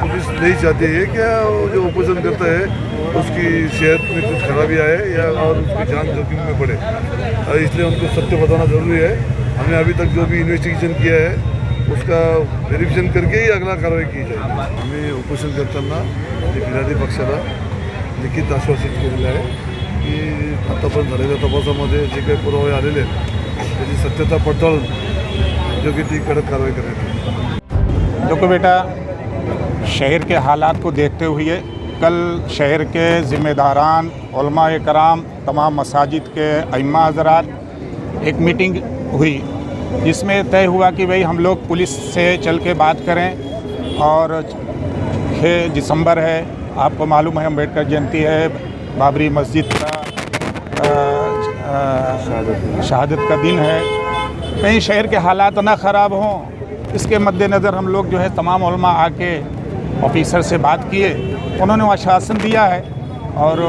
Police नहीं चाहती है क्या जो ऑपोजिशन करता है उसकी सेहत में कुछ खराबी आए या और उसकी जान जोखिम में पड़े, इसलिए उनको सत्य बताना ज़रूरी है। हमने अभी तक जो भी इन्वेस्टिगेशन किया है उसका व्हेरिफिकेशन करके ही अगला कारवाई की जाएगी। आम्ही उपोषण करताना विरोधी पक्षाला लिखित आश्वासित केलेलं आहे की आतापर्यंत झालेल्या तपासामध्ये जे काही पुरावे आलेले आहेत त्याची सत्यता पडताळून योग्य ती कडक कारवाई करण्यात येईल। देखो बेटा, शहर के हालात को देखते हुए कल शहर के ज़िम्मेदारान, उलमा-ए कराम, तमाम मसाजिद के अइम्मा हज़रात एक मीटिंग हुई जिसमें तय हुआ कि भाई हम लोग पुलिस से चल के बात करें। और 6 दिसंबर है, आपको मालूम है अम्बेडकर जयंती है, बाबरी मस्जिद का शहादत का दिन है। कहीं शहर के हालात ना ख़राब हों, इसके मद्देनज़र हम लोग जो है तमाम उलमा आके ऑफिसर से बात किए। उन्होंने आश्वासन दिया है और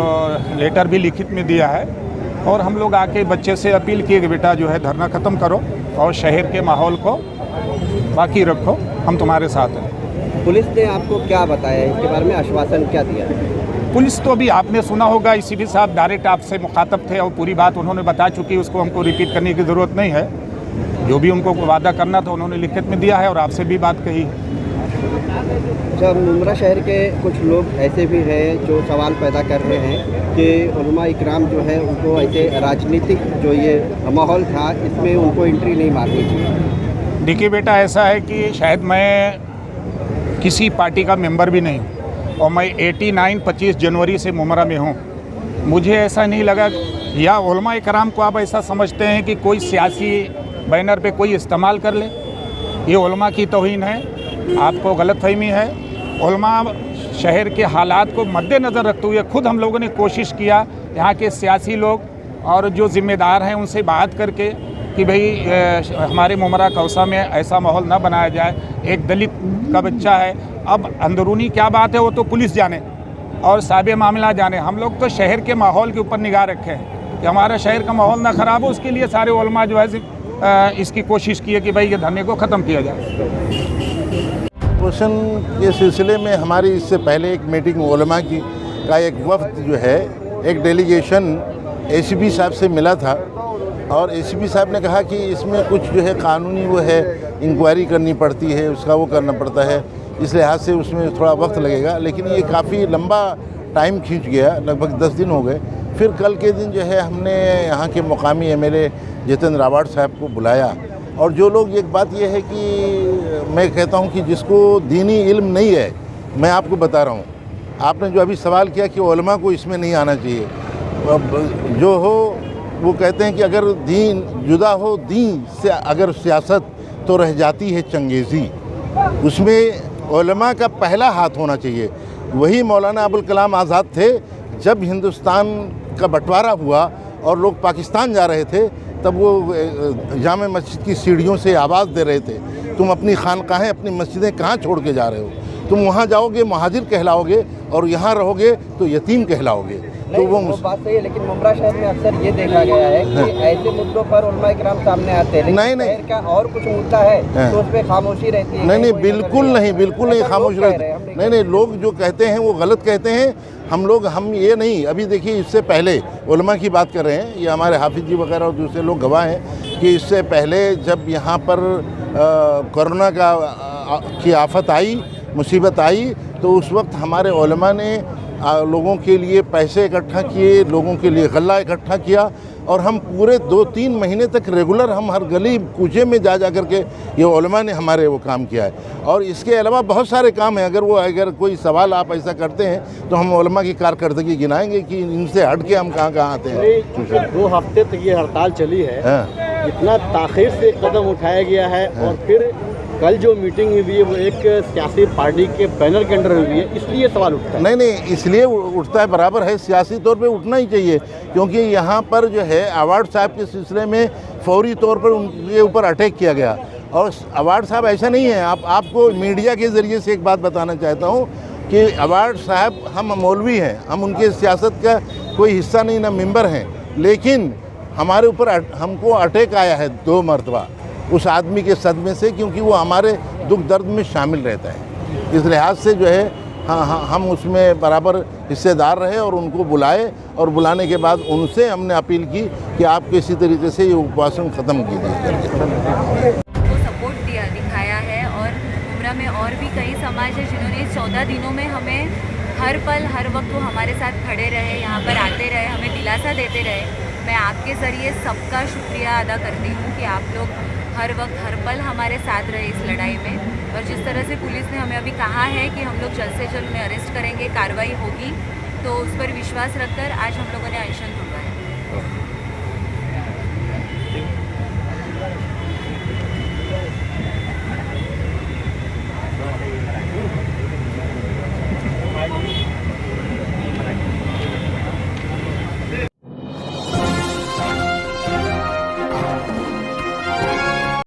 लेटर भी लिखित में दिया है और हम लोग आके बच्चे से अपील किए कि बेटा जो है धरना ख़त्म करो और शहर के माहौल को बाकी रखो, हम तुम्हारे साथ हैं। पुलिस ने आपको क्या बताया, इसके बारे में आश्वासन क्या दिया? पुलिस तो अभी आपने सुना होगा, ICP साहब डायरेक्ट आपसे मुखातब थे और पूरी बात उन्होंने बता चुकी, उसको हमको रिपीट करने की ज़रूरत नहीं है। जो भी उनको वादा करना था उन्होंने लिखित में दिया है और आपसे भी बात कही। जब मुमरा शहर के कुछ लोग ऐसे भी हैं जो सवाल पैदा कर रहे हैं कि उलमा इकराम जो है उनको ऐसे राजनीतिक जो ये माहौल था इसमें उनको एंट्री नहीं मारनी चाहिए। देखिए बेटा, ऐसा है कि शायद मैं किसी पार्टी का मेंबर भी नहीं हूँ और मैं 25 जनवरी से मुमरा में हूँ। मुझे ऐसा नहीं लगा, या उलमा इकराम को आप ऐसा समझते हैं कि कोई सियासी बैनर पे कोई इस्तेमाल कर ले, ये उलमा की तौहीन है, आपको गलतफहमी है। उलमा शहर के हालात को मद्देनज़र रखते हुए खुद हम लोगों ने कोशिश किया, यहाँ के सियासी लोग और जो ज़िम्मेदार हैं उनसे बात करके कि भाई हमारे मुमरा कौसा में ऐसा माहौल ना बनाया जाए। एक दलित का बच्चा है, अब अंदरूनी क्या बात है वो तो पुलिस जाने और साबिर मामला जाने। हम लोग तो शहर के माहौल के ऊपर निगाह रखे हैं कि हमारा शहर का माहौल ना ख़राब हो, उसके लिए सारे उलमा जो है इसकी कोशिश की है कि भाई ये धरने को ख़त्म किया जाए। पोषण के सिलसिले में हमारी इससे पहले एक मीटिंग उलमा की का एक वफ्द जो है, एक डेलीगेशन ACP साहब से मिला था और ACP साहब ने कहा कि इसमें कुछ जो है कानूनी वो है इंक्वायरी करनी पड़ती है, उसका वो करना पड़ता है, इस लिहाज से उसमें थोड़ा वक्त लगेगा। लेकिन ये काफ़ी लंबा टाइम खींच गया, लगभग 10 दिन हो गए। फिर कल के दिन जो है हमने यहाँ के मुकामी MLA जितेंद्र रावत साहब को बुलाया और जो लोग, एक बात यह है कि मैं कहता हूँ कि जिसको दीनी इल्म नहीं है, मैं आपको बता रहा हूँ, आपने जो अभी सवाल किया कि उलमा को इसमें नहीं आना चाहिए, जो हो वो कहते हैं कि अगर दीन जुदा हो दीन से अगर सियासत तो रह जाती है चंगेज़ी। उसमें उलमा का पहला हाथ होना चाहिए। वही मौलाना अबुल कलाम आज़ाद थे, जब हिंदुस्तान का बंटवारा हुआ और लोग पाकिस्तान जा रहे थे तब वो जामे मस्जिद की सीढ़ियों से आवाज़ दे रहे थे, तुम अपनी खानकाहें, अपनी मस्जिदें कहाँ छोड़ के जा रहे हो? तुम वहाँ जाओगे महाजिर कहलाओगे और यहाँ रहोगे तो यतीम कहलाओगे। तो वो बात सही है, लेकिन मुमरा शहर में अक्सर ये देखा गया है कि ऐसे मुद्दों पर उलमा इकराम सामने आते हैं, लेकिन शहर का और कुछ मुद्दा है तो उस पर खामोशी रहती है। नहीं, बिल्कुल नहीं खामोश रहते। नहीं, लोग जो कहते हैं वो गलत कहते हैं। हम ये नहीं, अभी देखिए इससे पहले उलमा की बात कर रहे हैं, ये हमारे हाफिज जी वगैरह और दूसरे लोग गवाह हैं कि इससे पहले जब यहाँ पर कोरोना की आफत आई, मुसीबत आई, तो उस वक्त हमारे उलमा ने लोगों के लिए पैसे इकट्ठा किए, लोगों के लिए गल्ला इकट्ठा किया और हम पूरे 2-3 महीने तक रेगुलर हम हर गली कूचे में जा करके ये उलमा ने हमारे वो काम किया है। और इसके अलावा बहुत सारे काम हैं। अगर कोई सवाल आप ऐसा करते हैं तो हम उलमा की कारकर्दगी गिनाएंगे कि इनसे हट के हम कहाँ आते हैं। 2 हफ्ते तक ये हड़ताल चली है, इतना ताख़ीर से कदम उठाया गया है और फिर कल जो मीटिंग हुई है वो एक सियासी पार्टी के बैनर के अंडर हुई है, इसलिए सवाल उठता है। नहीं, इसलिए उठता है, बराबर है, सियासी तौर पे उठना ही चाहिए, क्योंकि यहाँ पर जो है अवार्ड साहब के सिलसिले में फौरी तौर पर उनके ऊपर अटैक किया गया। और अवार्ड साहब ऐसा नहीं है, आपको मीडिया के ज़रिए से एक बात बताना चाहता हूँ कि अवार्ड साहब, हम मौलवी हैं, हम उनके सियासत का कोई हिस्सा नहीं, ना मेंबर हैं, लेकिन हमारे ऊपर हमको अटैक आया है 2 मरतबा उस आदमी के सदमे से, क्योंकि वो हमारे दुख दर्द में शामिल रहता है। इस लिहाज से जो है हाँ हम उसमें बराबर हिस्सेदार रहे और उनको बुलाए और बुलाने के बाद उनसे हमने अपील की कि आप किसी तरीके से ये उपवासन ख़त्म कीजिए। को सपोर्ट दिखाया है और मुमरा में और भी कई समाज है जिन्होंने 14 दिनों में हमें हर पल हर वक्त वो हमारे साथ खड़े रहे, यहाँ पर आते रहे, हमें दिलासा देते रहे। मैं आपके ज़रिए सबका शुक्रिया अदा करती हूँ कि आप लोग हर वक्त हर पल हमारे साथ रहे इस लड़ाई में। और जिस तरह से पुलिस ने हमें अभी कहा है कि हम लोग जल्द से जल्द उन्हें अरेस्ट करेंगे, कार्रवाई होगी, तो उस पर विश्वास रखकर आज हम लोगों ने अनशन